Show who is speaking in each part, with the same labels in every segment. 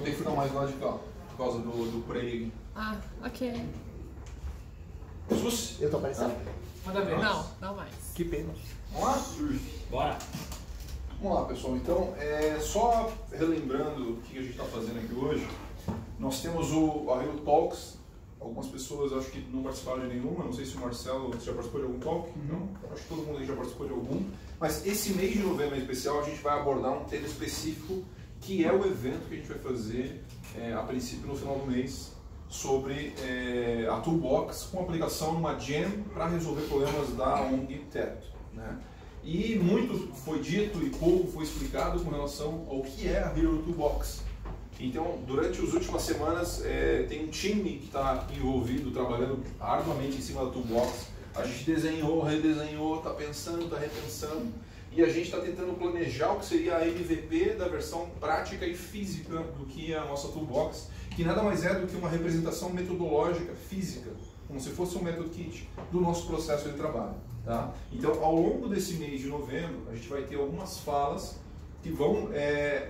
Speaker 1: ter que ficar mais lá de cá, por causa do preg.
Speaker 2: Ah, ok.
Speaker 1: Jesus?
Speaker 3: Eu tô aparecendo?
Speaker 4: Manda ver.
Speaker 2: Não mais.
Speaker 3: Que pena.
Speaker 1: Vamos lá?
Speaker 4: Bora.
Speaker 1: Vamos lá, pessoal. Então, só relembrando o que a gente está fazendo aqui hoje, nós temos a Hero Talks. Algumas pessoas acho que não participaram de nenhuma, não sei se o Marcelo já participou de algum talk, não? Acho que todo mundo aí já participou de algum. Mas esse mês de novembro em especial, a gente vai abordar um tema específico, que é o evento que a gente vai fazer, a princípio, no final do mês, sobre a Toolbox com aplicação numa Jam para resolver problemas da ONG Teto, né? E muito foi dito e pouco foi explicado com relação ao que é a Hero Toolbox. Então, durante as últimas semanas, tem um time que está envolvido, trabalhando arduamente em cima da Toolbox. A gente desenhou, redesenhou, está pensando, está repensando. E a gente está tentando planejar o que seria a MVP da versão prática e física do que é a nossa Toolbox, que nada mais é do que uma representação metodológica física, como se fosse um method kit do nosso processo de trabalho. Tá? Então, ao longo desse mês de novembro, a gente vai ter algumas falas que vão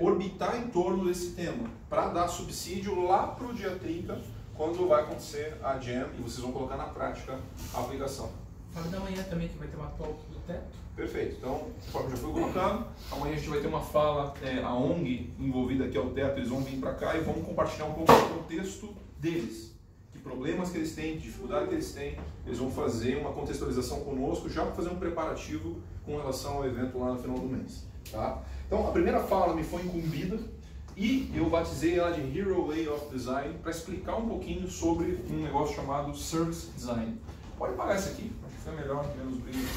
Speaker 1: orbitar em torno desse tema, para dar subsídio lá para o dia 30, quando vai acontecer a Jam e vocês vão colocar na prática a aplicação.
Speaker 4: Fala da manhã também que vai ter uma talk do Teto.
Speaker 1: Perfeito, então, conforme já foi colocado, amanhã a gente vai ter uma fala, a ONG envolvida aqui ao Teto, eles vão vir para cá e vão compartilhar um pouco do contexto deles, que problemas que eles têm, que dificuldade que eles têm, eles vão fazer uma contextualização conosco, já para fazer um preparativo com relação ao evento lá no final do mês. Tá? Então, a primeira fala me foi incumbida e eu batizei ela de Hero Way of Design para explicar um pouquinho sobre um negócio chamado Service Design. Pode apagar esse aqui, acho que foi melhor, menos brilho.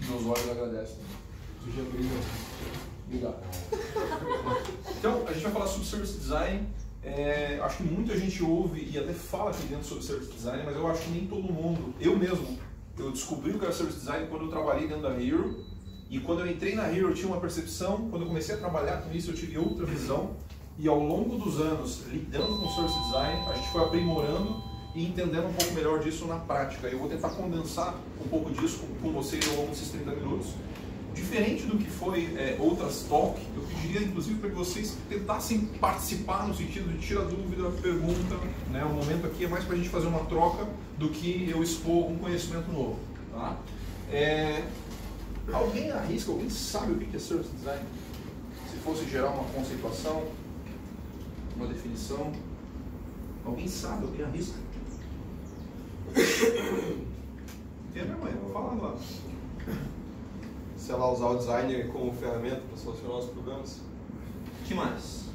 Speaker 1: Meus olhos agradecem. Você já brilha. Obrigado. Então, a gente vai falar sobre Service Design. Acho que muita gente ouve e até fala aqui dentro sobre Service Design, mas eu acho que nem todo mundo, eu mesmo, eu descobri o que era Service Design quando eu trabalhei dentro da Hero. E quando eu entrei na Hero eu tinha uma percepção, quando eu comecei a trabalhar com isso eu tive outra visão. E ao longo dos anos, lidando com Service Design, a gente foi aprimorando e entendendo um pouco melhor disso na prática. Eu vou tentar condensar um pouco disso com vocês ao longo desses 30 minutos. Diferente do que foi outras talks, eu pediria inclusive para que vocês tentassem participar no sentido de tirar dúvida, pergunta, né? O momento aqui é mais para a gente fazer uma troca do que eu expor um conhecimento novo. Tá? Alguém arrisca, alguém sabe o que é Service Design? Se fosse gerar uma conceituação, uma definição, alguém sabe, alguém arrisca? Tem a minha mãe, vou falar lá.
Speaker 5: Sei lá, usar o designer como ferramenta para solucionar os problemas.
Speaker 1: O que mais?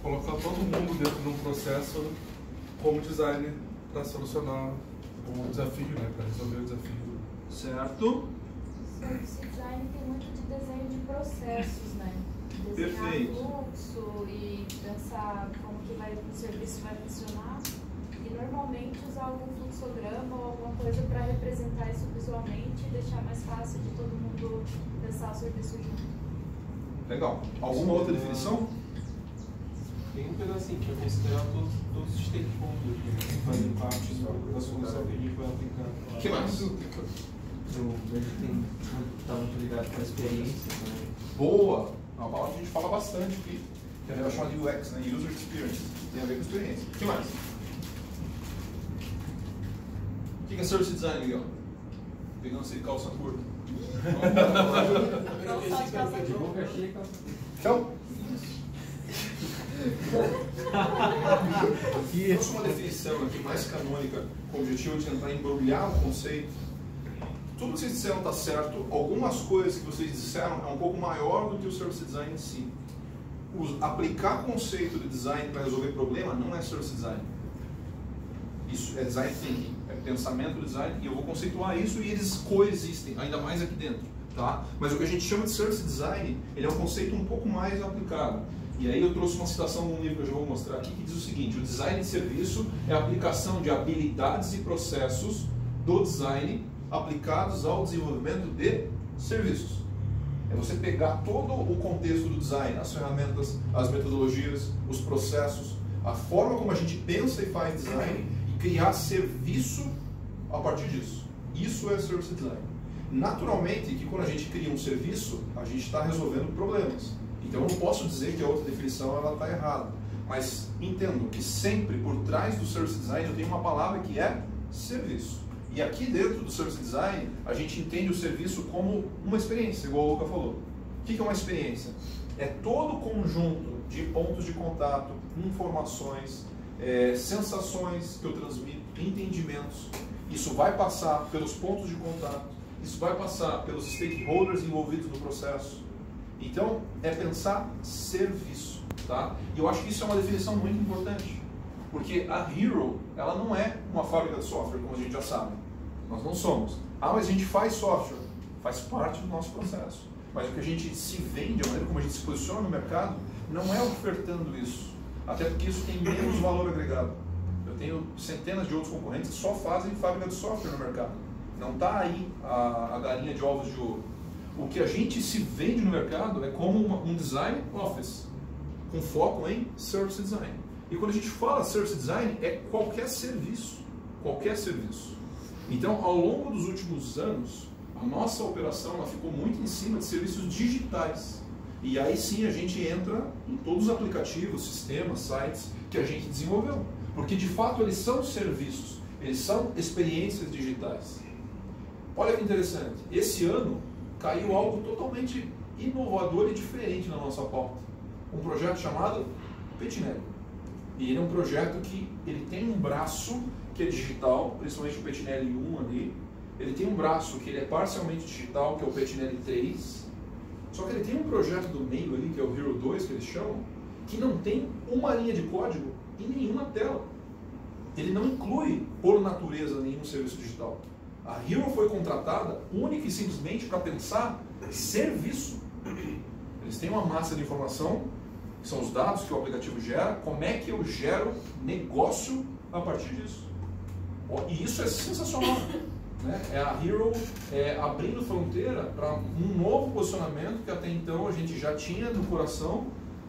Speaker 6: Colocar todo mundo dentro de um processo como designer para solucionar o desafio, né? Para resolver o desafio.
Speaker 1: Certo?
Speaker 7: Service design tem muito de desenho de processos, né? Desenhar
Speaker 1: Perfeito.
Speaker 7: fluxo e pensar como que o serviço vai funcionar. E normalmente usar algum fluxograma ou alguma coisa para representar isso visualmente e deixar mais fácil de todo mundo pensar o serviço junto.
Speaker 1: Legal. Alguma outra definição?
Speaker 5: Tem um pedacinho para considerar todos os stakeholders que fazem parte da solução que a gente vai aplicar.
Speaker 1: O que mais?
Speaker 8: Eu vejo que está muito ligado com a experiência. Né?
Speaker 1: Boa! É uma palavra que a gente fala bastante aqui, que é chamada de UX, né? User Experience. Tem a ver com experiência. O que mais? O que é Service Design, Miguel? Pegando esse calça curta.
Speaker 8: De boca cheia,
Speaker 1: Então, trouxe uma definição aqui mais canônica, com o objetivo de tentar embrulhar o conceito. Tudo que vocês disseram está certo, algumas coisas que vocês disseram é um pouco maior do que o Service Design em si. Aplicar conceito de design para resolver problema não é Service Design. Isso é Design Thinking, é pensamento do design, e eu vou conceituar isso e eles coexistem, ainda mais aqui dentro. Tá? Mas o que a gente chama de Service Design, ele é um conceito um pouco mais aplicado. E aí eu trouxe uma citação de um livro que eu já vou mostrar aqui, que diz o seguinte: o design de serviço é a aplicação de habilidades e processos do design aplicados ao desenvolvimento de serviços. É você pegar todo o contexto do design, as ferramentas, as metodologias, os processos, a forma como a gente pensa e faz design e criar serviço a partir disso. Isso é Service Design. Naturalmente que quando a gente cria um serviço, a gente está resolvendo problemas. Então eu não posso dizer que a outra definição está errada. Mas entendo que sempre por trás do Service Design eu tenho uma palavra que é serviço. E aqui dentro do Service Design a gente entende o serviço como uma experiência, igual o Luca falou. O que é uma experiência? É todo o conjunto de pontos de contato, informações, sensações que eu transmito, entendimentos. Isso vai passar pelos pontos de contato, isso vai passar pelos stakeholders envolvidos no processo. Então, é pensar serviço, tá? E eu acho que isso é uma definição muito importante, porque a Hero, ela não é uma fábrica de software, como a gente já sabe. Nós não somos. Ah, mas a gente faz software. Faz parte do nosso processo. Mas o que a gente se vende, a maneira como a gente se posiciona no mercado, não é ofertando isso. Até porque isso tem menos valor agregado. Eu tenho centenas de outros concorrentes que só fazem fábrica de software no mercado. Não está aí a galinha de ovos de ouro. O que a gente se vende no mercado é como um design office, com foco em service design. E quando a gente fala service design, é qualquer serviço. Qualquer serviço. Então, ao longo dos últimos anos, a nossa operação ela ficou muito em cima de serviços digitais. E aí sim a gente entra em todos os aplicativos, sistemas, sites que a gente desenvolveu. Porque de fato eles são serviços, eles são experiências digitais. Olha que interessante, esse ano caiu algo totalmente inovador e diferente na nossa pauta. Um projeto chamado Petinelli. E ele é um projeto que ele tem um braço que é digital, principalmente o Petinelli 1 ali. Ele tem um braço que ele é parcialmente digital, que é o Petinelli 3. Só que ele tem um projeto do meio ali, que é o Hero 2, que eles chamam, que não tem uma linha de código em nenhuma tela. Ele não inclui, por natureza, nenhum serviço digital. A Hero foi contratada única e simplesmente para pensar serviço. Eles têm uma massa de informação, que são os dados que o aplicativo gera, como é que eu gero negócio a partir disso. E isso é sensacional. Né? É a Hero abrindo fronteira para um novo posicionamento que até então a gente já tinha no coração,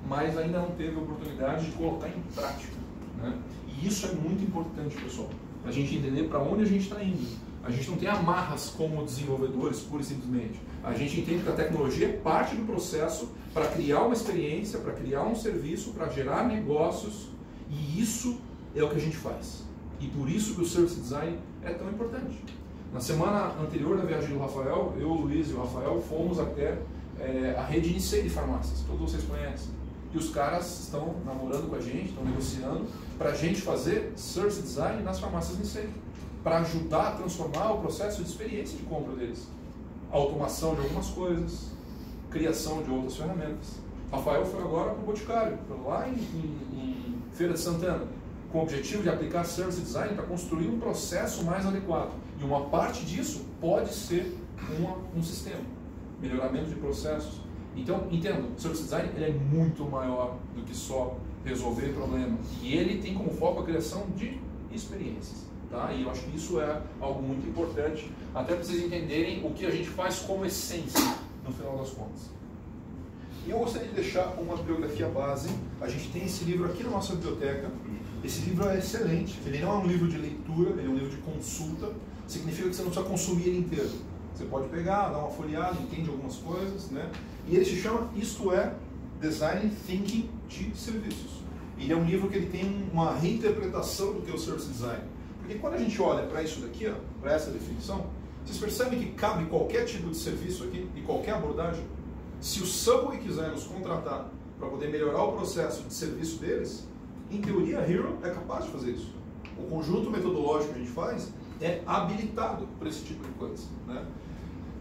Speaker 1: mas ainda não teve a oportunidade de colocar em prática. Né? E isso é muito importante, pessoal, para a gente entender para onde a gente está indo. A gente não tem amarras como desenvolvedores, pura e simplesmente. A gente entende que a tecnologia é parte do processo para criar uma experiência, para criar um serviço, para gerar negócios, e isso é o que a gente faz. E por isso que o Service Design é tão importante. Na semana anterior da viagem do Rafael, eu, o Luiz e o Rafael fomos até a rede Nicei de farmácias, todos vocês conhecem. E os caras estão namorando com a gente, estão negociando para a gente fazer Service Design nas farmácias Nicei, para ajudar a transformar o processo de experiência de compra deles. Automação de algumas coisas, criação de outras ferramentas. Rafael foi agora para o Boticário, lá em Feira de Santana, com o objetivo de aplicar Service Design para construir um processo mais adequado. E uma parte disso pode ser um sistema, melhoramento de processos. Então, entendo, o Service Design ele é muito maior do que só resolver problema. E ele tem como foco a criação de experiências. Tá? E eu acho que isso é algo muito importante, até para vocês entenderem o que a gente faz como essência, no final das contas. E eu gostaria de deixar uma bibliografia base. A gente tem esse livro aqui na nossa biblioteca. Esse livro é excelente. Ele não é um livro de leitura, ele é um livro de consulta. Significa que você não precisa consumir ele inteiro. Você pode pegar, dar uma folheada, entende algumas coisas, né? E ele se chama Isto é Design Thinking de Serviços. Ele é um livro que ele tem uma reinterpretação do que é o Service Design. Porque quando a gente olha para isso daqui, para essa definição, vocês percebem que cabe qualquer tipo de serviço aqui, e qualquer abordagem. Se o Subway quiser nos contratar para poder melhorar o processo de serviço deles, em teoria a Hero é capaz de fazer isso. O conjunto metodológico que a gente faz é habilitado para esse tipo de coisa. Né?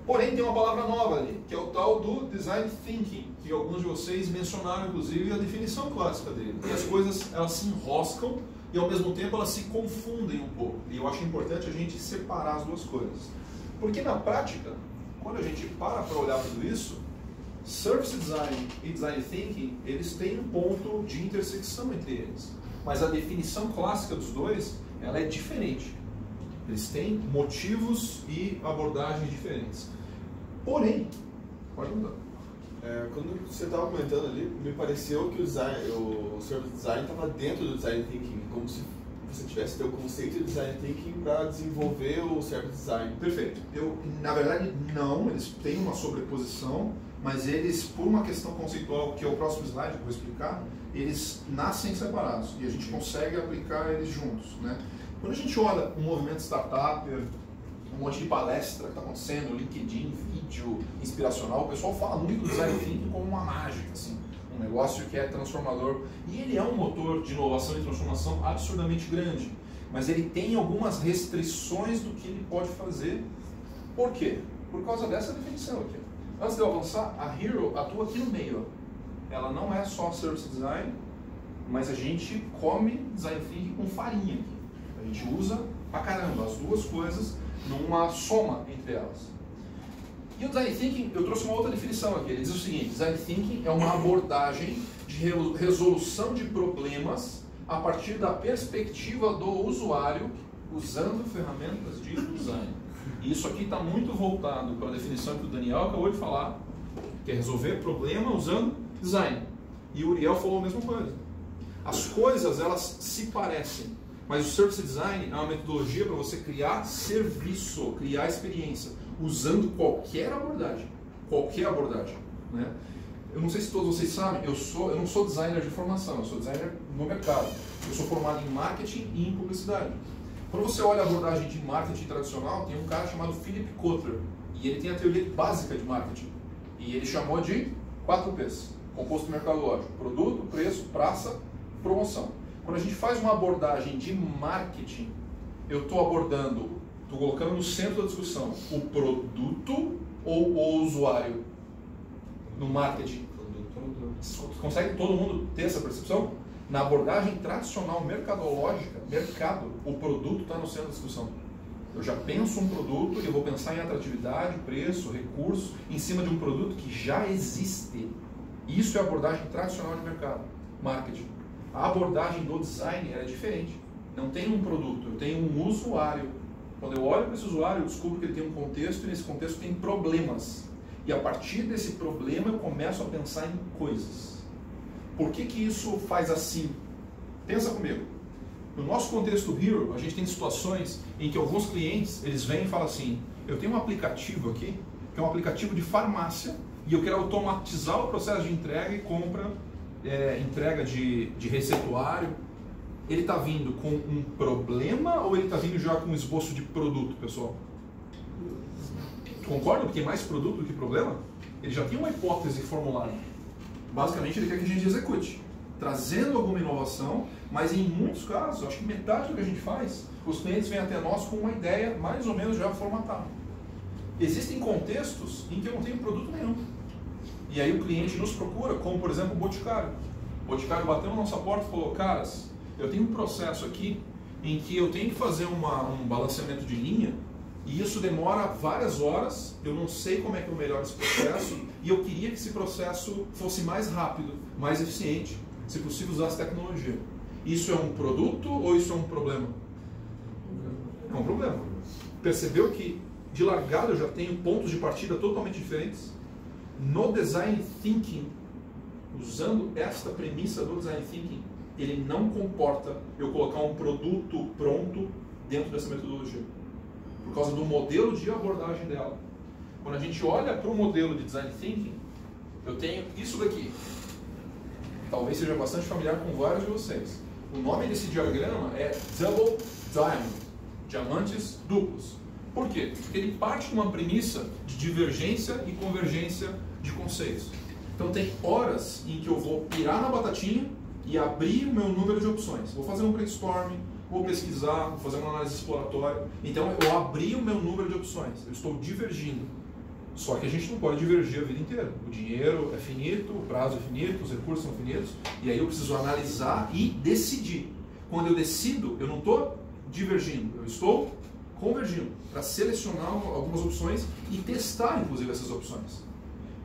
Speaker 1: Porém, tem uma palavra nova ali, que é o tal do Design Thinking, que alguns de vocês mencionaram, inclusive, a definição clássica dele. E as coisas elas se enroscam e, ao mesmo tempo, elas se confundem um pouco. E eu acho importante a gente separar as duas coisas. Porque, na prática, quando a gente para olhar tudo isso, Service Design e Design Thinking, eles têm um ponto de intersecção entre eles. Mas a definição clássica dos dois, ela é diferente. Eles têm motivos e abordagens diferentes. Porém, pode mudar.
Speaker 2: Quando você estava comentando ali, me pareceu que o Service Design estava dentro do Design Thinking, como se você tivesse teu conceito de design thinking para desenvolver o service design.
Speaker 1: Perfeito. Na verdade, não, eles têm uma sobreposição, mas eles, por uma questão conceitual, que é o próximo slide que eu vou explicar, eles nascem separados e a gente consegue aplicar eles juntos, né? Quando a gente olha um movimento startup, um monte de palestra que está acontecendo, LinkedIn, vídeo inspiracional, o pessoal fala muito do design thinking como uma mágica, assim, um negócio que é transformador. E ele é um motor de inovação e transformação absurdamente grande, mas ele tem algumas restrições do que ele pode fazer. Por quê? Por causa dessa definição aqui. Antes de eu avançar, a Hero atua aqui no meio. Ela não é só service design, mas a gente come design thinking com farinha aqui. A gente usa pra caramba as duas coisas numa soma entre elas. E o design thinking, eu trouxe uma outra definição aqui. Ele diz o seguinte: design thinking é uma abordagem de resolução de problemas a partir da perspectiva do usuário usando ferramentas de design. E isso aqui está muito voltado para a definição que o Daniel acabou de falar, que é resolver problema usando design. E o Uriel falou a mesma coisa. As coisas, elas se parecem, mas o service design é uma metodologia para você criar serviço, criar experiência, usando qualquer abordagem. Qualquer abordagem, né? Eu não sei se todos vocês sabem, eu não sou designer de formação, eu sou designer no mercado. Eu sou formado em marketing e em publicidade. Quando você olha a abordagem de marketing tradicional, tem um cara chamado Philip Kotler, e ele tem a teoria básica de marketing. E ele chamou de 4Ps, composto mercadológico: produto, preço, praça, promoção. Quando a gente faz uma abordagem de marketing, eu estou colocando no centro da discussão o produto ou o usuário no marketing. Consegue todo mundo ter essa percepção? Na abordagem tradicional mercadológica, o produto está no centro da discussão. Eu já penso um produto e eu vou pensar em atratividade, preço, recurso, em cima de um produto que já existe. Isso é a abordagem tradicional de mercado, marketing. A abordagem do design é diferente. Não tem um produto, eu tenho um usuário. Quando eu olho para esse usuário, eu descubro que ele tem um contexto e nesse contexto tem problemas. E a partir desse problema eu começo a pensar em coisas. Por que isso faz assim? Pensa comigo. No nosso contexto Hero, a gente tem situações em que alguns clientes, eles vêm e falam assim: eu tenho um aplicativo aqui, que é um aplicativo de farmácia, e eu quero automatizar o processo de entrega e compra, entrega de receituário. Ele está vindo com um problema ou ele está vindo já com um esboço de produto, pessoal? Concorda que tem mais produto do que problema? Ele já tem uma hipótese formulada. Basicamente, ele quer que a gente execute, trazendo alguma inovação, mas em muitos casos, acho que metade do que a gente faz, os clientes vêm até nós com uma ideia mais ou menos já formatada. Existem contextos em que eu não tenho produto nenhum. E aí o cliente nos procura, como por exemplo o Boticário. O Boticário bateu na nossa porta e falou: caras, eu tenho um processo aqui em que eu tenho que fazer um balanceamento de linha, e isso demora várias horas, eu não sei como é que eu melhoro esse processo, e eu queria que esse processo fosse mais rápido, mais eficiente, se possível usasse tecnologia. Isso é um produto ou isso é um problema? É um problema. Percebeu que de largada eu já tenho pontos de partida totalmente diferentes? No design thinking, usando esta premissa do design thinking, ele não comporta eu colocar um produto pronto dentro dessa metodologia, por causa do modelo de abordagem dela. Quando a gente olha para o modelo de design thinking, eu tenho isso daqui. Talvez seja bastante familiar com vários de vocês. O nome desse diagrama é Double Diamond, diamantes duplos. Por quê? Porque ele parte de uma premissa de divergência e convergência de conceitos. Então tem horas em que eu vou pirar na batatinha e abrir o meu número de opções. Vou fazer um brainstorming, vou pesquisar, vou fazer uma análise exploratória. Então eu abri o meu número de opções, eu estou divergindo. Só que a gente não pode divergir a vida inteira. O dinheiro é finito, o prazo é finito, os recursos são finitos, e aí eu preciso analisar e decidir. Quando eu decido, eu não estou divergindo, eu estou convergindo para selecionar algumas opções e testar, inclusive, essas opções.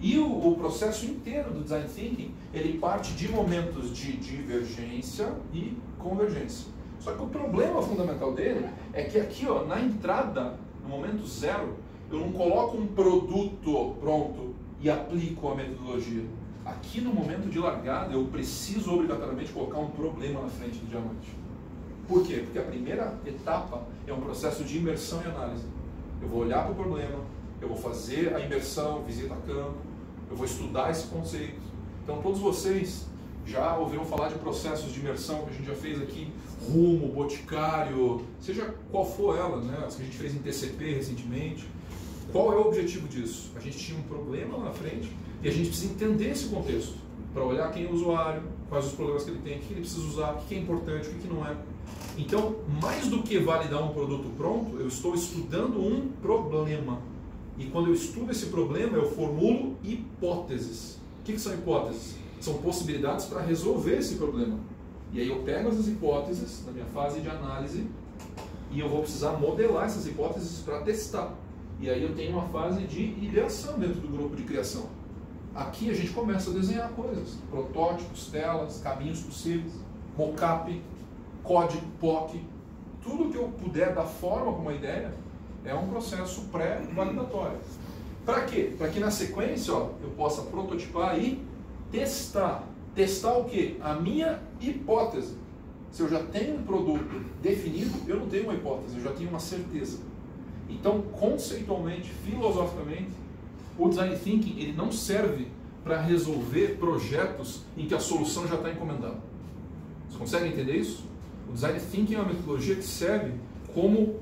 Speaker 1: E o processo inteiro do Design Thinking, ele parte de momentos de divergência e convergência. Só que o problema fundamental dele é que aqui, ó, na entrada, no momento zero, eu não coloco um produto pronto e aplico a metodologia. Aqui no momento de largada, eu preciso obrigatoriamente colocar um problema na frente do diamante. Por quê? Porque a primeira etapa é um processo de imersão e análise. Eu vou olhar para o problema, eu vou fazer a imersão, visita a campo, eu vou estudar esse conceito. Então todos vocês já ouviram falar de processos de imersão que a gente já fez aqui, Rumo, Boticário, seja qual for ela, né? As que a gente fez em TCP recentemente. Qual é o objetivo disso? A gente tinha um problema lá na frente e a gente precisa entender esse contexto para olhar quem é o usuário, quais os problemas que ele tem, o que ele precisa usar, o que é importante, o que não é. Então, mais do que validar um produto pronto, eu estou estudando um problema. E quando eu estudo esse problema, eu formulo hipóteses. O que são hipóteses? São possibilidades para resolver esse problema. E aí eu pego essas hipóteses na minha fase de análise e eu vou precisar modelar essas hipóteses para testar. E aí eu tenho uma fase de ideação dentro do grupo de criação. Aqui a gente começa a desenhar coisas, protótipos, telas, caminhos possíveis, mockup, código, POC, tudo que eu puder dar forma para uma ideia é um processo pré-validatório. Para quê? Para que na sequência eu possa prototipar e testar. Testar o quê? A minha hipótese. Se eu já tenho um produto definido, eu não tenho uma hipótese, eu já tenho uma certeza. Então, conceitualmente, filosoficamente, o Design Thinking ele não serve para resolver projetos em que a solução já está encomendada. Vocês conseguem entender isso? O Design Thinking é uma metodologia que serve como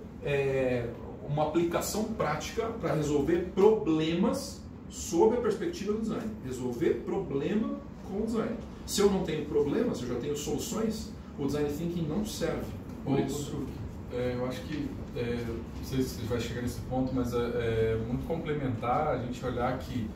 Speaker 1: uma aplicação prática para resolver problemas sob a perspectiva do design. Resolver problema com o design. Se eu não tenho problemas, se eu já tenho soluções, o Design Thinking não serve por isso.
Speaker 6: Eu acho que, não sei se vai chegar nesse ponto, mas é muito complementar a gente olhar que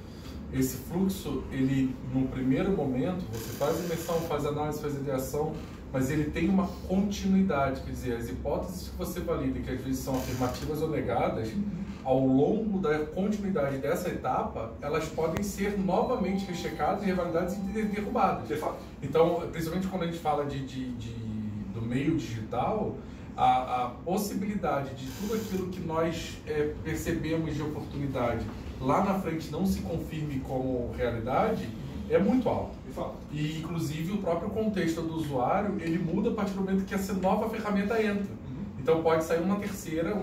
Speaker 6: esse fluxo, ele no primeiro momento, você faz imersão, faz análise, faz ideação, mas ele tem uma continuidade, quer dizer, as hipóteses que você valida, que às vezes são afirmativas ou negadas, ao longo da continuidade dessa etapa, elas podem ser novamente rechecadas e revalidadas e derrubadas.
Speaker 1: De fato.
Speaker 6: Então, principalmente quando a gente fala do meio digital, a possibilidade de tudo aquilo que nós percebemos de oportunidade lá na frente não se confirme como realidade é muito alto.
Speaker 1: De fato.
Speaker 6: E, inclusive, o próprio contexto do usuário, ele muda a partir do momento que essa nova ferramenta entra. Então, pode sair um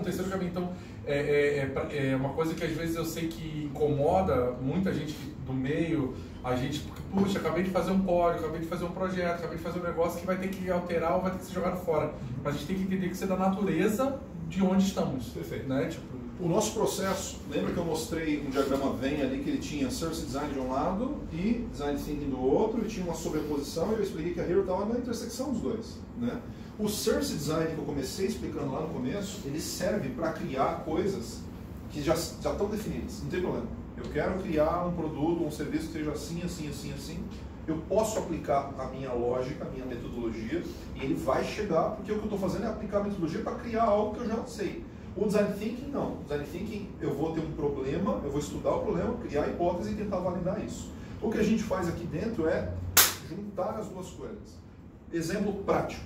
Speaker 6: terceiro caminho. Então, é uma coisa que às vezes eu sei que incomoda muita gente do meio, a gente, porque, puxa, acabei de fazer um código, acabei de fazer um projeto, acabei de fazer um negócio que vai ter que alterar ou vai ter que ser jogado fora. Mas a gente tem que entender que isso é da natureza de onde estamos.
Speaker 1: Perfeito.
Speaker 6: Né? Tipo,
Speaker 1: o nosso processo, lembra que eu mostrei um diagrama Venn ali que ele tinha Service Design de um lado e Design Thinking do outro, e tinha uma sobreposição, e eu expliquei que a Hero estava na intersecção dos dois. Né? O Service Design que eu comecei explicando lá no começo, ele serve para criar coisas que já estão definidas, não tem problema. Eu quero criar um produto, um serviço que seja assim, assim, assim, assim. Eu posso aplicar a minha lógica, a minha metodologia, e ele vai chegar, porque o que eu estou fazendo é aplicar a metodologia para criar algo que eu já sei. O Design Thinking não. O Design Thinking, eu vou ter um problema, eu vou estudar o problema, criar a hipótese e tentar validar isso. O que a gente faz aqui dentro é juntar as duas coisas. Exemplo prático.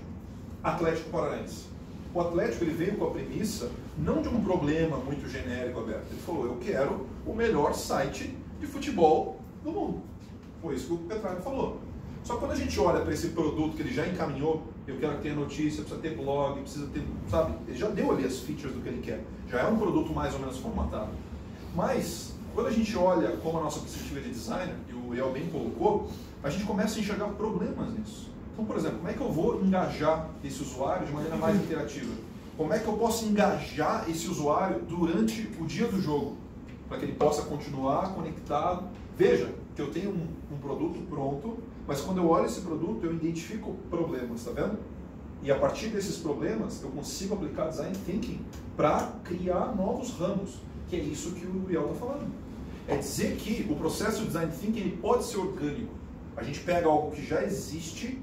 Speaker 1: Atlético Paranaense. O Atlético ele veio com a premissa não de um problema muito genérico aberto. Ele falou, eu quero o melhor site de futebol do mundo. Foi isso que o Petralha falou. Só que quando a gente olha para esse produto que ele já encaminhou, eu quero que tenha notícia, precisa ter blog, precisa ter, sabe? Ele já deu ali as features do que ele quer. Já é um produto mais ou menos formatado. Mas, quando a gente olha como a nossa perspectiva de designer, e o Uriel bem colocou, a gente começa a enxergar problemas nisso. Então, por exemplo, como é que eu vou engajar esse usuário de maneira mais interativa? Como é que eu posso engajar esse usuário durante o dia do jogo? Para que ele possa continuar conectado. Veja que eu tenho um produto pronto, mas quando eu olho esse produto, eu identifico problemas, tá vendo? E a partir desses problemas, eu consigo aplicar Design Thinking para criar novos ramos, que é isso que o Uriel está falando. É dizer que o processo de Design Thinking ele pode ser orgânico. A gente pega algo que já existe,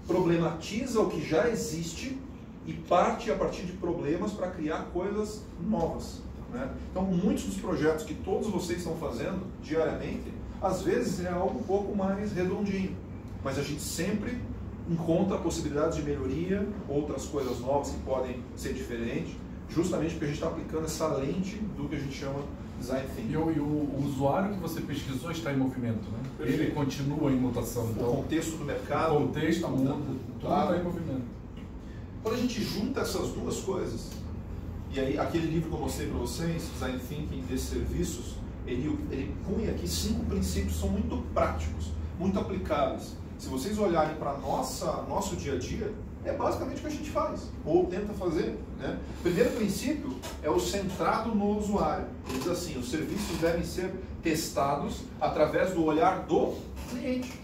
Speaker 1: problematiza o que já existe e parte a partir de problemas para criar coisas novas. Né? Então, muitos dos projetos que todos vocês estão fazendo diariamente, às vezes é algo um pouco mais redondinho, mas a gente sempre encontra possibilidades de melhoria, outras coisas novas que podem ser diferentes, justamente porque a gente está aplicando essa lente do que a gente chama Design Thinking.
Speaker 6: E o usuário que você pesquisou está em movimento, né?
Speaker 1: Perfeito.
Speaker 6: Ele continua em mutação.
Speaker 1: O
Speaker 6: Então,
Speaker 1: contexto do mercado,
Speaker 6: o contexto muda, tudo está em movimento.
Speaker 1: Quando a gente junta essas duas coisas, e aí aquele livro que eu mostrei para vocês, Design Thinking de Serviços, ele punha aqui 5 princípios que são muito práticos, muito aplicáveis. Se vocês olharem para nosso dia a dia, é basicamente o que a gente faz, ou tenta fazer, né? O primeiro princípio é o centrado no usuário. Ele diz assim, os serviços devem ser testados através do olhar do cliente.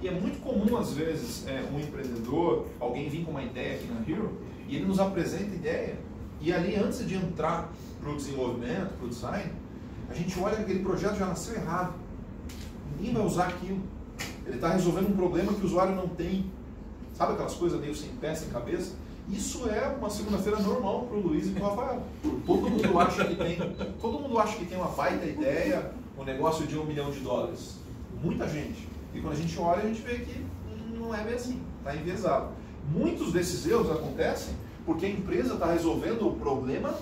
Speaker 1: E é muito comum, às vezes, um empreendedor, alguém vir com uma ideia aqui na Hero, e ele nos apresenta a ideia, e ali, antes de entrar para o desenvolvimento, para o design, a gente olha que aquele projeto já nasceu errado. Ninguém vai usar aquilo. Ele está resolvendo um problema que o usuário não tem. Sabe aquelas coisas meio sem pé, sem cabeça? Isso é uma segunda-feira normal para o Luiz e para o Rafael. Todo mundo acha que tem uma baita ideia, um negócio de $1 milhão. Muita gente. E quando a gente olha, a gente vê que não é bem assim, está enviesado. Muitos desses erros acontecem porque a empresa está resolvendo o problema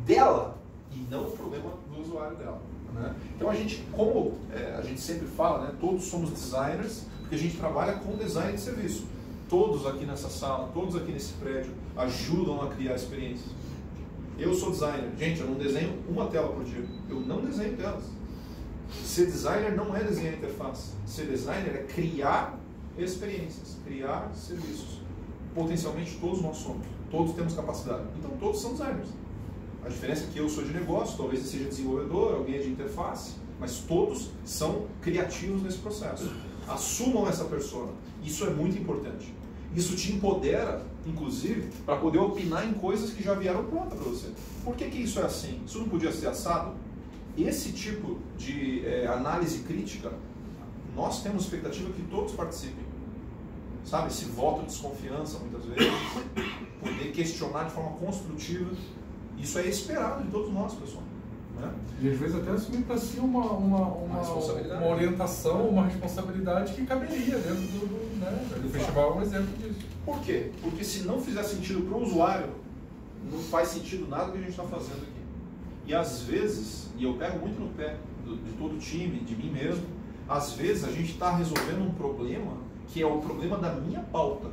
Speaker 1: dela e não o problema do usuário dela. Né? Então a gente, como a gente sempre fala, né, todos somos designers, porque a gente trabalha com design de serviço. Todos aqui nessa sala, todos aqui nesse prédio ajudam a criar experiências. Eu sou designer. Gente, eu não desenho uma tela por dia. Eu não desenho telas. Ser designer não é desenhar interface. Ser designer é criar experiências, criar serviços. Potencialmente todos nós somos. Todos temos capacidade. Então todos são designers. A diferença é que eu sou de negócio, talvez seja desenvolvedor, alguém é de interface, mas todos são criativos nesse processo. Assumam essa persona. Isso é muito importante. Isso te empodera, inclusive, para poder opinar em coisas que já vieram prontas para você. Por que isso é assim? Isso não podia ser assado? Esse tipo de análise crítica, nós temos expectativa que todos participem. Sabe, esse voto de desconfiança, muitas vezes, poder questionar de forma construtiva, isso é esperado de todos nós, pessoal. Né?
Speaker 6: E às vezes até assumir para si uma orientação, uma responsabilidade que caberia dentro do festival, é um exemplo disso.
Speaker 1: Por quê? Porque se não fizer sentido para o usuário, não faz sentido nada que a gente está fazendo aqui. E às vezes, e eu pego muito no pé de todo o time, de mim mesmo, às vezes a gente está resolvendo um problema que é o problema da minha pauta.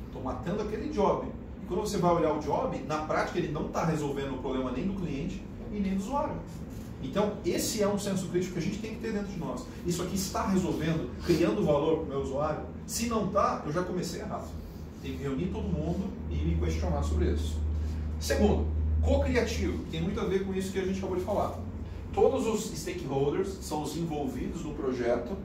Speaker 1: Estou matando aquele job. E quando você vai olhar o job, na prática ele não está resolvendo o problema nem do cliente e nem do usuário. Então, esse é um senso crítico que a gente tem que ter dentro de nós. Isso aqui está resolvendo, criando valor para o meu usuário? Se não está, eu já comecei errado. Tem que reunir todo mundo e me questionar sobre isso. Segundo, co-criativo. Tem muito a ver com isso que a gente acabou de falar. Todos os stakeholders, são os envolvidos no projeto,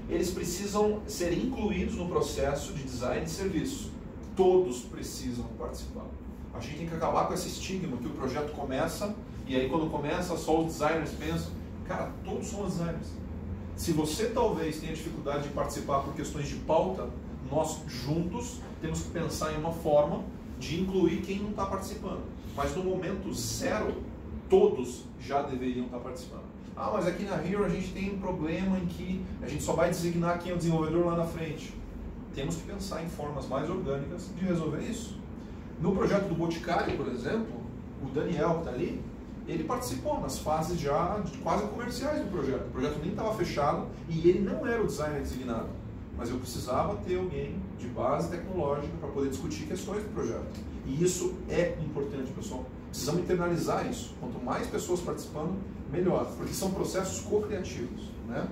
Speaker 1: eles precisam ser incluídos no processo de design de serviço. Todos precisam participar. A gente tem que acabar com esse estigma que o projeto começa e aí quando começa só os designers pensam, cara, todos somos designers. Se você talvez tenha dificuldade de participar por questões de pauta, nós juntos temos que pensar em uma forma de incluir quem não está participando. Mas no momento zero, todos já deveriam estar participando. Ah, mas aqui na Hero a gente tem um problema em que a gente só vai designar quem é o desenvolvedor lá na frente. Temos que pensar em formas mais orgânicas de resolver isso. No projeto do Boticário, por exemplo, o Daniel que está ali, ele participou nas fases já quase comerciais do projeto. O projeto nem estava fechado e ele não era o designer designado. Mas eu precisava ter alguém de base tecnológica para poder discutir questões do projeto. E isso é importante, pessoal. Precisamos internalizar isso. Quanto mais pessoas participando, melhor. Porque são processos co-criativos. Né?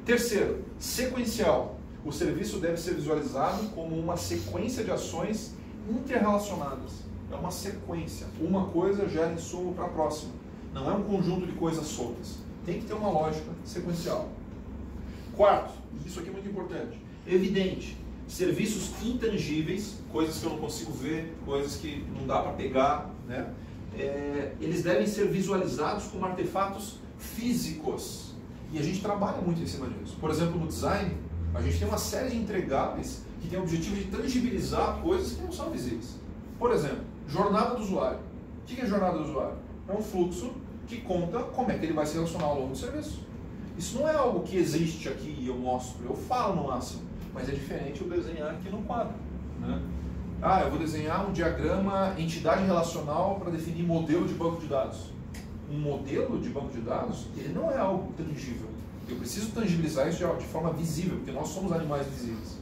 Speaker 1: Terceiro, sequencial. O serviço deve ser visualizado como uma sequência de ações interrelacionadas. É uma sequência. Uma coisa gera insumo para a próxima. Não é um conjunto de coisas soltas. Tem que ter uma lógica sequencial. Quarto, isso aqui é muito importante. Evidente. Serviços intangíveis, coisas que eu não consigo ver, coisas que não dá para pegar, né? Eles devem ser visualizados como artefatos físicos. E a gente trabalha muito em cima disso. Por exemplo, no design, a gente tem uma série de entregáveis que tem o objetivo de tangibilizar coisas que não são visíveis. Por exemplo, jornada do usuário. O que é jornada do usuário? É um fluxo que conta como é que ele vai se relacionar ao longo do serviço. Isso não é algo que existe aqui e eu mostro, eu falo no máximo, mas é diferente eu desenhar aqui no quadro. Né? Ah, eu vou desenhar um diagrama entidade relacional para definir modelo de banco de dados. Um modelo de banco de dados, ele não é algo tangível. Eu preciso tangibilizar isso de forma visível, porque nós somos animais visíveis.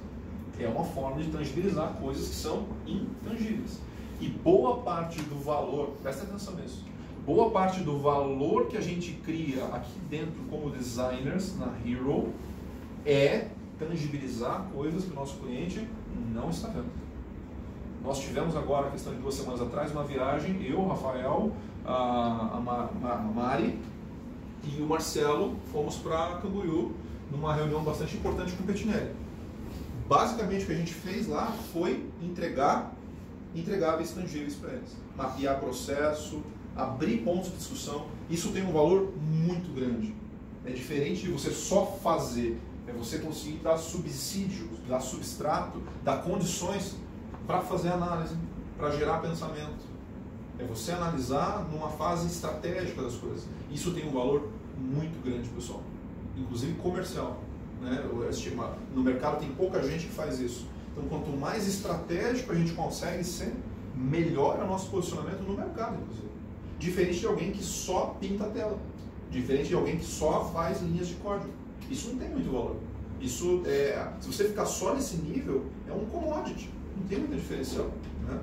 Speaker 1: É uma forma de tangibilizar coisas que são intangíveis. E boa parte do valor, presta atenção nisso, boa parte do valor que a gente cria aqui dentro como designers na Hero é tangibilizar coisas que o nosso cliente não está vendo. Nós tivemos agora, questão de 2 semanas atrás, uma viagem, eu, o Rafael, a Mari e o Marcelo fomos para Camboriú numa reunião bastante importante com o Petinelli. Basicamente o que a gente fez lá foi entregáveis tangíveis para eles. Mapear processo, abrir pontos de discussão. Isso tem um valor muito grande. É diferente de você só fazer. É você conseguir dar subsídios, dar substrato, dar condições para fazer análise, para gerar pensamento. É você analisar numa fase estratégica das coisas. Isso tem um valor muito grande, pessoal. Inclusive comercial. Né? No mercado tem pouca gente que faz isso. Então, quanto mais estratégico a gente consegue ser, melhor é o nosso posicionamento no mercado, inclusive. Diferente de alguém que só pinta a tela. Diferente de alguém que só faz linhas de código. Isso não tem muito valor. Isso se você ficar só nesse nível, é um commodity. Não tem muita diferencial. Né?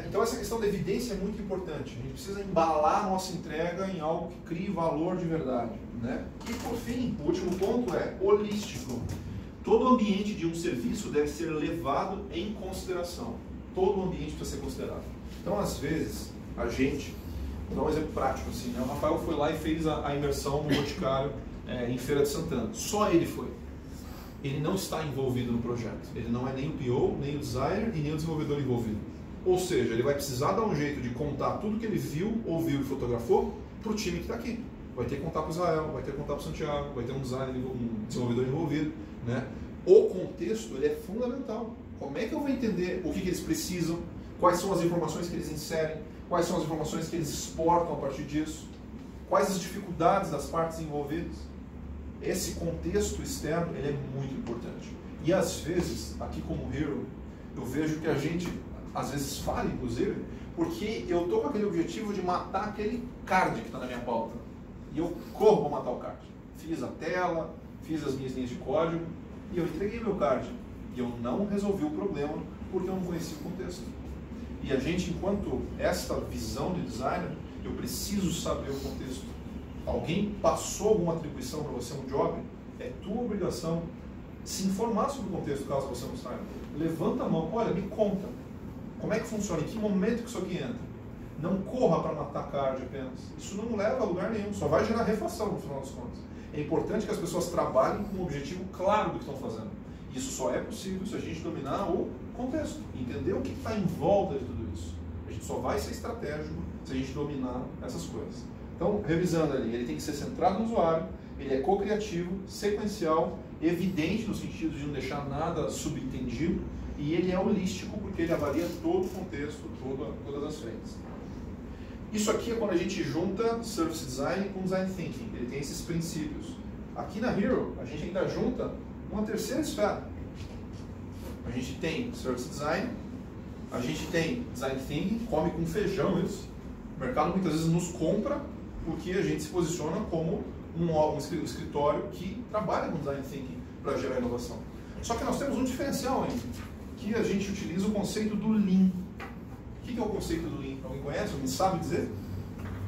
Speaker 1: Então, essa questão da evidência é muito importante. A gente precisa embalar a nossa entrega em algo que crie valor de verdade. Né? E, por fim, o último ponto é holístico. Todo ambiente de um serviço deve ser levado em consideração. Todo ambiente precisa ser considerado. Então, às vezes, a gente... Vou dar um exemplo prático. Assim, né? O Rafael foi lá e fez a imersão no Boticário em Feira de Santana. Só ele foi. Ele não está envolvido no projeto. Ele não é nem o PO, nem o designer e nem o desenvolvedor envolvido. Ou seja, ele vai precisar dar um jeito de contar tudo que ele viu, ouviu e fotografou para o time que está aqui. Vai ter que contar para o Israel, vai ter que contar para o Santiago, vai ter um designer, um desenvolvedor envolvido. Né? O contexto ele é fundamental. Como é que eu vou entender o que eles precisam, quais são as informações que eles inserem, quais são as informações que eles exportam a partir disso, quais as dificuldades das partes envolvidas. Esse contexto externo ele é muito importante. E às vezes, aqui como Hero, eu vejo que a gente às vezes falha, inclusive, porque eu estou com aquele objetivo de matar aquele card que está na minha pauta. E eu corro para matar o card. Fiz a tela, fiz as minhas linhas de código e eu entreguei meu card. E eu não resolvi o problema porque eu não conhecia o contexto. E a gente, enquanto esta visão de designer, eu preciso saber o contexto. Alguém passou alguma atribuição para você no job, é tua obrigação se informar sobre o contexto caso você não saiba. Levanta a mão, olha, me conta. Como é que funciona? Em que momento que isso aqui entra? Não corra para matar card apenas. Isso não leva a lugar nenhum, só vai gerar refação no final das contas. É importante que as pessoas trabalhem com um objetivo claro do que estão fazendo. Isso só é possível se a gente dominar o contexto, entender o que está em volta de tudo isso. A gente só vai ser estratégico se a gente dominar essas coisas. Então, revisando ali, ele tem que ser centrado no usuário, ele é co-criativo, sequencial, evidente no sentido de não deixar nada subentendido, e ele é holístico porque ele avalia todo o contexto, todas as frentes. Isso aqui é quando a gente junta Service Design com Design Thinking, ele tem esses princípios. Aqui na Hero, a gente ainda junta uma terceira esfera. A gente tem Service Design, a gente tem Design Thinking, come com feijão isso. O mercado muitas vezes nos compra porque a gente se posiciona como um escritório que trabalha com Design Thinking para gerar inovação. Só que nós temos um diferencial ainda, que a gente utiliza o conceito do Lean. O que é o conceito do Lean? Alguém conhece? Alguém sabe dizer?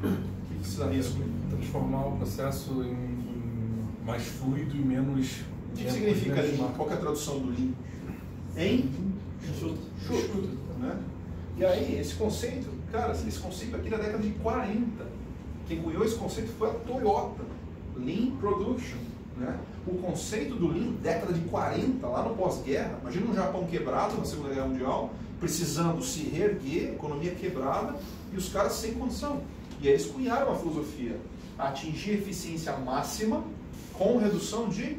Speaker 1: O que precisaria explicar?
Speaker 6: Transformar o processo em mais fluido e menos...
Speaker 1: O que significa Lean? Qual é a tradução do Lean? Enxuto. Né? E aí, esse conceito, cara, esse conceito aqui da década de 40, quem cunhou esse conceito foi a Toyota, Lean Production. Né? O conceito do Lean, década de 40, lá no pós-guerra, imagina um Japão quebrado na Segunda Guerra Mundial, precisando se reerguer, economia quebrada, e os caras sem condição. E aí eles cunharam a filosofia, atingir eficiência máxima com redução de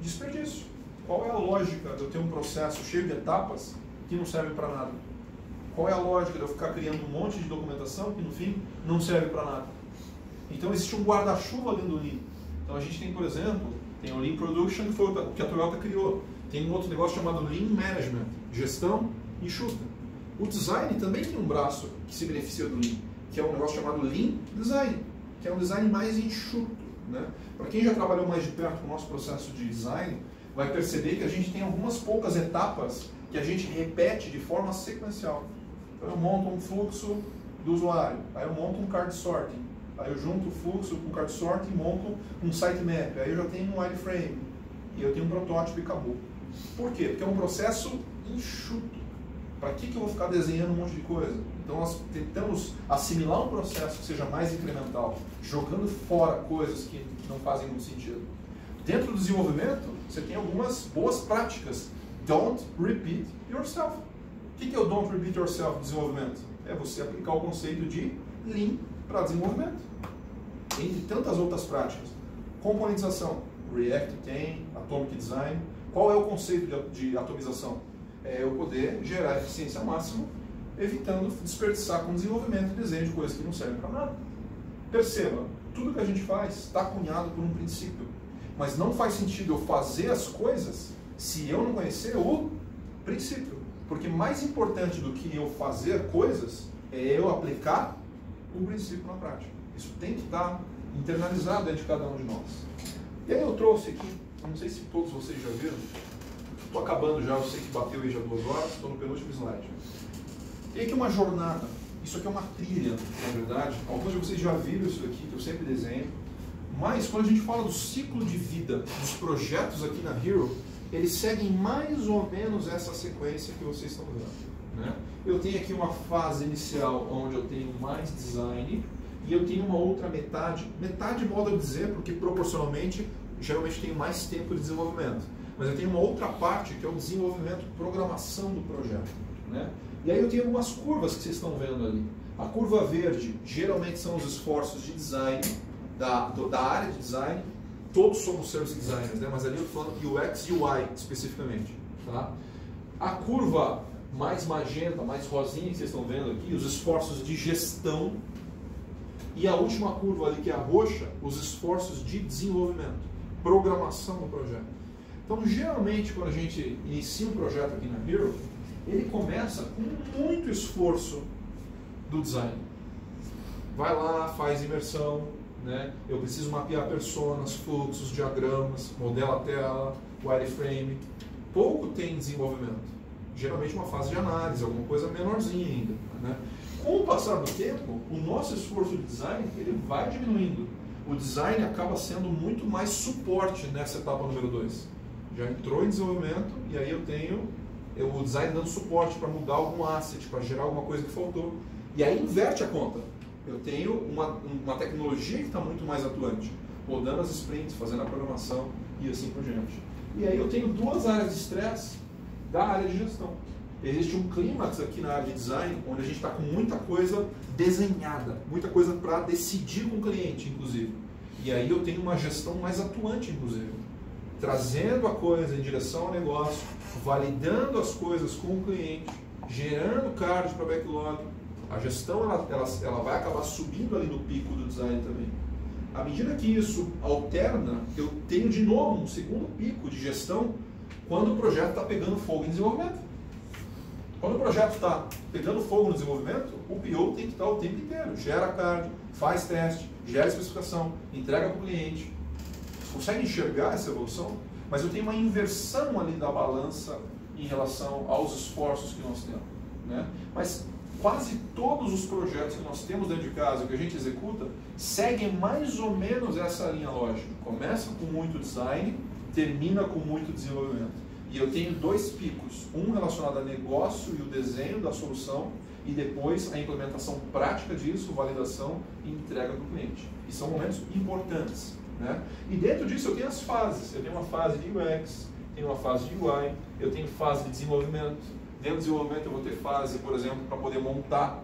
Speaker 1: desperdício. Qual é a lógica de eu ter um processo cheio de etapas que não serve para nada? Qual é a lógica de eu ficar criando um monte de documentação que no fim não serve para nada? Então existe um guarda-chuva dentro do Lean. Então a gente tem, por exemplo, tem o Lean Production, que foi o que a Toyota criou. Tem um outro negócio chamado Lean Management, gestão enxuta. O design também tem um braço que se beneficia do Lean, que é um negócio chamado Lean Design, que é um design mais enxuto. Né? Para quem já trabalhou mais de perto com o nosso processo de design, vai perceber que a gente tem algumas poucas etapas que a gente repete de forma sequencial. Então eu monto um fluxo do usuário, aí eu monto um card sorting, aí eu junto o fluxo com o card sorting e monto um sitemap, aí eu já tenho um wireframe, e eu tenho um protótipo e acabou. Por quê? Porque é um processo enxuto. Para que eu vou ficar desenhando um monte de coisa? Então nós tentamos assimilar um processo que seja mais incremental, jogando fora coisas que não fazem muito sentido. Dentro do desenvolvimento, você tem algumas boas práticas. Don't repeat yourself. O que é o don't repeat yourself no desenvolvimento? É você aplicar o conceito de Lean para desenvolvimento. Entre tantas outras práticas. Componentização. React tem, Atomic Design. Qual é o conceito de atomização? É eu poder gerar eficiência máxima, evitando desperdiçar com desenvolvimento e desenho de coisas que não servem para nada. Perceba, tudo que a gente faz está cunhado por um princípio. Mas não faz sentido eu fazer as coisas se eu não conhecer o princípio. Porque mais importante do que eu fazer coisas é eu aplicar o princípio na prática. Isso tem que estar internalizado dentro de cada um de nós. E aí eu trouxe aqui, não sei se todos vocês já viram, estou acabando já, eu sei que bateu aí já 2 horas, estou no penúltimo slide. E aqui uma jornada, isso aqui é uma trilha, na verdade. Alguns de vocês já viram isso aqui, que eu sempre desenho. Mas quando a gente fala do ciclo de vida dos projetos aqui na Hero, eles seguem mais ou menos essa sequência que vocês estão vendo, né? Eu tenho aqui uma fase inicial onde eu tenho mais design e eu tenho uma outra metade, modo de dizer, porque proporcionalmente geralmente tenho mais tempo de desenvolvimento, mas eu tenho uma outra parte que é o desenvolvimento, programação do projeto, né? E aí eu tenho algumas curvas que vocês estão vendo ali. A curva verde geralmente são os esforços de design da área de design. Todos somos service designers, né? Mas ali eu estou falando UX e UI especificamente, tá? A curva mais magenta, mais rosinha que vocês estão vendo aqui, os esforços de gestão. E a última curva ali, que é a roxa, os esforços de desenvolvimento, programação do projeto. Então, geralmente, quando a gente inicia um projeto aqui na Hero, ele começa com muito esforço do design. Vai lá, faz imersão, né? Eu preciso mapear personas, fluxos, diagramas, modela a tela, wireframe. Pouco tem desenvolvimento. Geralmente uma fase de análise, alguma coisa menorzinha ainda, né? Com o passar do tempo, o nosso esforço de design ele vai diminuindo. O design acaba sendo muito mais suporte nessa etapa número 2. Já entrou em desenvolvimento e aí eu tenho o design dando suporte para mudar algum asset, para gerar alguma coisa que faltou. E aí inverte a conta. Eu tenho uma tecnologia que está muito mais atuante, rodando as sprints, fazendo a programação e assim por diante. E aí eu tenho 2 áreas de estresse da área de gestão. Existe um clímax aqui na área de design, onde a gente está com muita coisa desenhada, muita coisa para decidir com o cliente, inclusive. E aí eu tenho uma gestão mais atuante, inclusive. Trazendo a coisa em direção ao negócio, validando as coisas com o cliente, gerando card para backlog. A gestão ela vai acabar subindo ali no pico do design também. À medida que isso alterna, eu tenho de novo um segundo pico de gestão quando o projeto está pegando fogo em desenvolvimento. Quando o projeto está pegando fogo no desenvolvimento, o PO tem que estar o tempo inteiro. Gera card, faz teste, gera especificação, entrega para o cliente. Você consegue enxergar essa evolução? Mas eu tenho uma inversão ali da balança em relação aos esforços que nós temos, né? Mas quase todos os projetos que nós temos dentro de casa, que a gente executa, seguem mais ou menos essa linha lógica. Começa com muito design, termina com muito desenvolvimento. E eu tenho 2 picos, um relacionado a negócio e o desenho da solução, e depois a implementação prática disso, validação e entrega para o cliente. E são momentos importantes, né? E dentro disso eu tenho as fases. Eu tenho uma fase de UX, tenho uma fase de UI, eu tenho fase de desenvolvimento. Dentro do desenvolvimento eu vou ter fase, por exemplo, para poder montar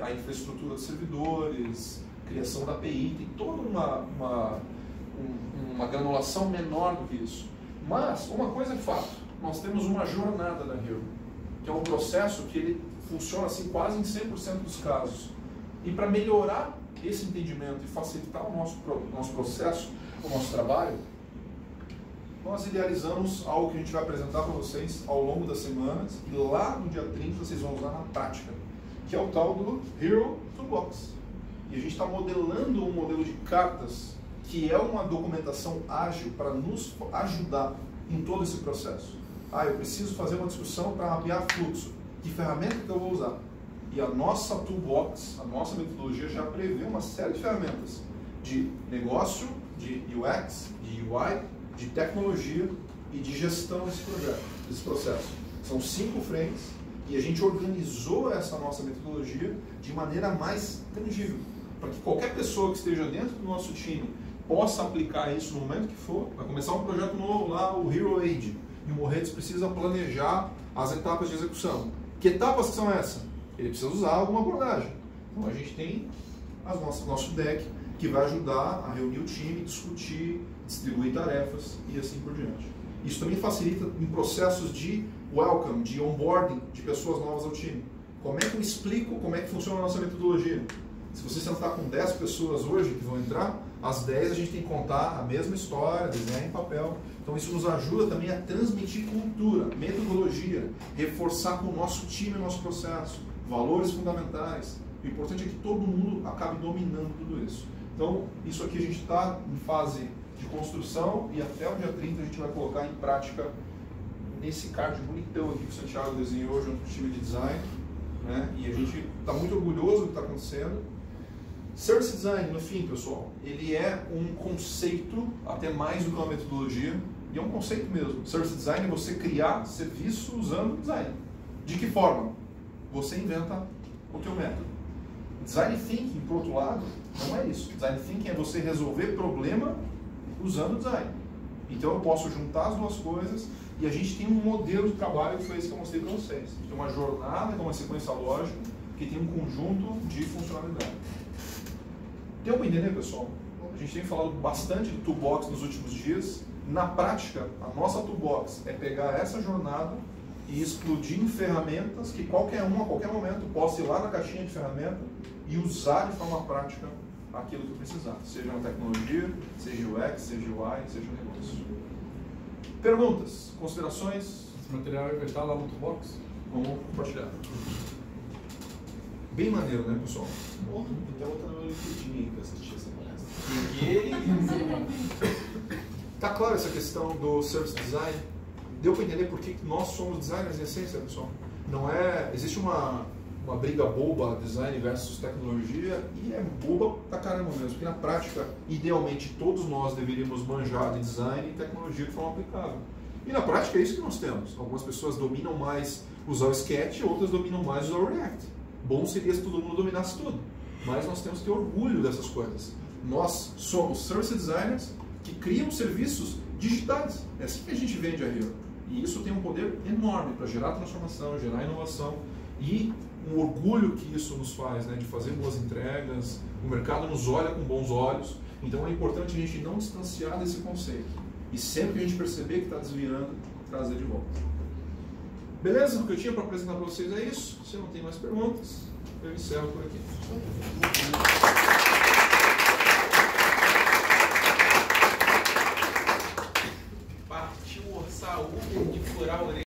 Speaker 1: a infraestrutura dos servidores, criação da API, tem toda uma granulação menor do que isso. Mas, uma coisa é fato, nós temos uma jornada da Hero, que é um processo que ele funciona assim quase em 100% dos casos. E para melhorar esse entendimento e facilitar o nosso processo, o nosso trabalho, nós idealizamos algo que a gente vai apresentar para vocês ao longo das semanas, e lá no dia 30 vocês vão usar na prática, que é o tal do Hero Toolbox. E a gente está modelando um modelo de cartas que é uma documentação ágil para nos ajudar em todo esse processo. Eu preciso fazer uma discussão para mapear fluxo. Que ferramenta que eu vou usar? E a nossa toolbox, a nossa metodologia já prevê uma série de ferramentas de negócio, de UX, de UI, de tecnologia e de gestão desse projeto, desse processo. São 5 frentes e a gente organizou essa nossa metodologia de maneira mais tangível, para que qualquer pessoa que esteja dentro do nosso time possa aplicar isso no momento que for. Vai começar um projeto novo lá, o Hero Age, e o Morretes precisa planejar as etapas de execução. Que etapas que são essas? Ele precisa usar alguma abordagem. Então a gente tem nosso deck que vai ajudar a reunir o time, discutir, distribuir tarefas e assim por diante. Isso também facilita em processos de welcome, de onboarding de pessoas novas ao time. Como é que eu explico como é que funciona a nossa metodologia? Se você sentar com 10 pessoas hoje que vão entrar, às 10 a gente tem que contar a mesma história, desenhar em papel. Então isso nos ajuda também a transmitir cultura, metodologia, reforçar com o nosso time o nosso processo, valores fundamentais. O importante é que todo mundo acabe dominando tudo isso. Então isso aqui a gente está em fase de construção e até o dia 30 a gente vai colocar em prática nesse card bonitão aqui que o Santiago desenhou junto com o time de design, né? E a gente está muito orgulhoso do que está acontecendo. Service Design, no fim, pessoal, ele é um conceito, até mais do que uma metodologia, e é um conceito mesmo. Service Design é você criar serviço usando design. De que forma? Você inventa o teu método. Design Thinking, por outro lado, não é isso. Design Thinking é você resolver problema usando design. Então eu posso juntar as duas coisas e a gente tem um modelo de trabalho que foi esse que eu mostrei para vocês. A gente tem uma jornada com uma sequência lógica que tem um conjunto de funcionalidade. Deu para entender, pessoal? A gente tem falado bastante do toolbox nos últimos dias. Na prática, a nossa toolbox é pegar essa jornada e explodir em ferramentas que qualquer um, a qualquer momento, possa ir lá na caixinha de ferramenta e usar de forma prática aquilo que precisar. Seja uma tecnologia, seja UX, seja UI, seja um negócio. Perguntas, considerações?
Speaker 6: Esse material vai estar lá no toolbox?
Speaker 1: Vamos compartilhar. Bem maneiro, né, pessoal?
Speaker 2: Porra, então eu vou no LinkedIn pra assistir essa palestra.
Speaker 1: Tá claro essa questão do Service Design? Deu para entender por que nós somos designers em essência, pessoal? Não é... Existe uma briga boba, design versus tecnologia, e é boba pra caramba mesmo, porque na prática, idealmente, todos nós deveríamos manjar de design e tecnologia de forma aplicável. E na prática é isso que nós temos. Algumas pessoas dominam mais usar o Sketch, outras dominam mais usar o React. Bom seria se todo mundo dominasse tudo, mas nós temos que ter orgulho dessas coisas. Nós somos service designers que criam serviços digitais. É assim que a gente vende a Hero. E isso tem um poder enorme para gerar transformação, gerar inovação e um orgulho que isso nos faz, né, de fazer boas entregas. O mercado nos olha com bons olhos. Então é importante a gente não distanciar desse conceito. E sempre que a gente perceber que está desviando, trazer de volta. Beleza? O que eu tinha para apresentar para vocês é isso. Se não tem mais perguntas, eu encerro por aqui.